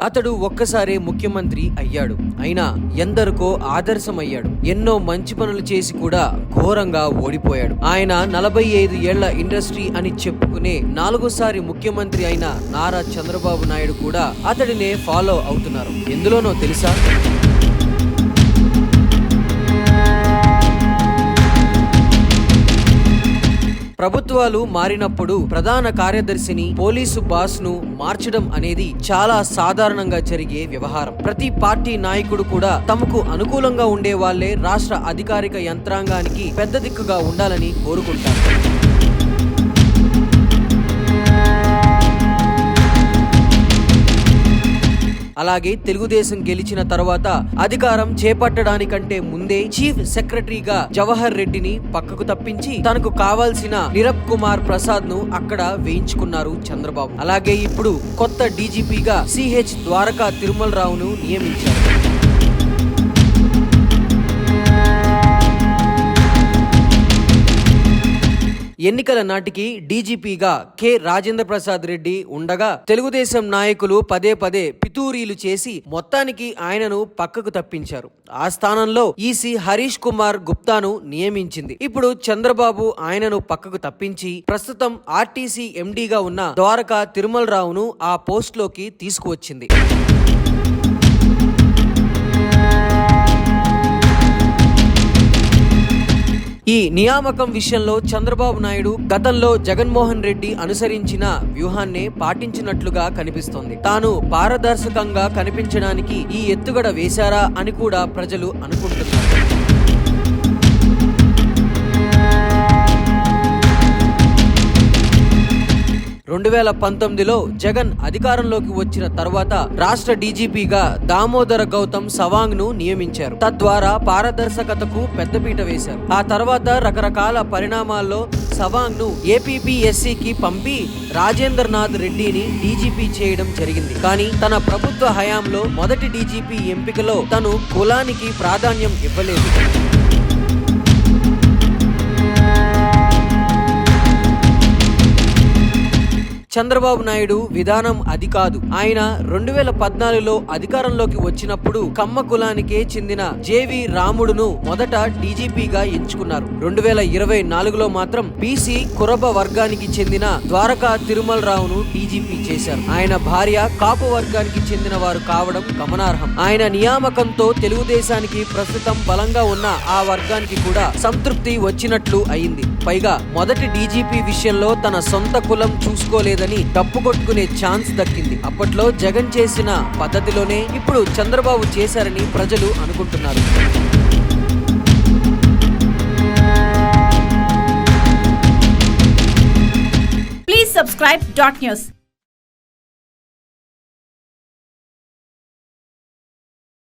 అతడు ఒక్కసారే ముఖ్యమంత్రి అయ్యాడు. అయినా ఎందరికో ఆదర్శమయ్యాడు. ఎన్నో మంచి పనులు చేసి కూడా ఘోరంగా ఓడిపోయాడు. ఆయన 45 ఏళ్ల ఇండస్ట్రీ అని చెప్పుకునే 4సారి ముఖ్యమంత్రి అయిన నారా చంద్రబాబు నాయుడు కూడా అతడినే ఫాలో అవుతున్నారు. ఎందులోనో తెలుసా? ప్రభుత్వాలు మారినప్పుడు ప్రధాన కార్యదర్శిని, పోలీసు బాస్ ను మార్చడం అనేది చాలా సాధారణంగా జరిగే వ్యవహారం. ప్రతి పార్టీ నాయకుడు కూడా తమకు అనుకూలంగా ఉండే వాళ్లే రాష్ట్ర అధికారిక యంత్రాంగానికి పెద్ద దిక్కుగా ఉండాలని కోరుకుంటారు. అలాగే తెలుగుదేశం గెలిచిన తర్వాత అధికారం చేపట్టడానికంటే ముందే చీఫ్ సెక్రటరీగా జవహర్ రెడ్డిని పక్కకు తప్పించి తనకు కావాల్సిన నిరబ్ కుమార్ ప్రసాద్ ను అక్కడ వేయించుకున్నారు చంద్రబాబు. అలాగే ఇప్పుడు కొత్త డీజీపీగా సిహెచ్ ద్వారకా తిరుమలరావును నియమించారు. ఎన్నికల నాటికి డీజీపీగా కె రాజేంద్ర ప్రసాద్ రెడ్డి ఉండగా తెలుగుదేశం నాయకులు పదే పదే పితూరీలు చేసి మొత్తానికి ఆయనను పక్కకు తప్పించారు. ఆ స్థానంలో ఈసీ హరీష్ కుమార్ గుప్తాను నియమించింది. ఇప్పుడు చంద్రబాబు ఆయనను పక్కకు తప్పించి ప్రస్తుతం ఆర్టీసీ ఎండీగా ఉన్న ద్వారకా తిరుమలరావును ఆ పోస్టులోకి తీసుకువచ్చింది. ఈ నియామకం విషయంలో చంద్రబాబు నాయుడు గతంలో జగన్మోహన్ రెడ్డి అనుసరించిన వ్యూహాన్నే పాటించినట్లుగా కనిపిస్తోంది. తాను పారదర్శకంగా కనిపించడానికి ఈ ఎత్తుగడ వేశారా అని కూడా ప్రజలు అనుకుంటున్నారు. 2019లో జగన్ అధికారంలోకి వచ్చిన తర్వాత రాష్ట్ర డీజీపీగా దామోదర గౌతమ్ సవాంగ్ ను నియమించారు. తద్వారా పారదర్శకతకు పెద్దపీట వేశారు. ఆ తర్వాత రకరకాల పరిణామాల్లో సవాంగ్ ను ఏపీపీఎస్సీకి పంపి రాజేంద్రనాథ్ రెడ్డిని డీజీపీ చేయడం జరిగింది. కానీ తన ప్రభుత్వ హయాంలో మొదటి డీజీపీ ఎంపికలో తను కులానికి ప్రాధాన్యం ఇవ్వలేదు. చంద్రబాబు నాయుడు విధానం అది కాదు. ఆయన 2014లో అధికారంలోకి వచ్చినప్పుడు కమ్మ కులానికే చెందిన జేవి రాముడును మొదట డీజీపీగా ఎంచుకున్నారు. 2024లో మాత్రం బీసీ కురబ వర్గానికి చెందిన ద్వారకా తిరుమలరావును డీజీపీ చేశారు. ఆయన భార్య కాపు వర్గానికి చెందిన వారు కావడం గమనార్హం. ఆయన నియామకంతో తెలుగుదేశానికి ప్రస్తుతం బలంగా ఉన్న ఆ వర్గానికి కూడా సంతృప్తి వచ్చినట్లు అయింది. పైగా మొదటి డీజీపీ విషయంలో తన సొంత కులం చూసుకోలేదని తప్పు కొట్టుకునే ఛాన్స్ దక్కింది. అప్పట్లో జగన్ చేసిన పద్ధతిలోనే ఇప్పుడు చంద్రబాబు చేశారని ప్రజలు అనుకుంటున్నారు. Please subscribe .news.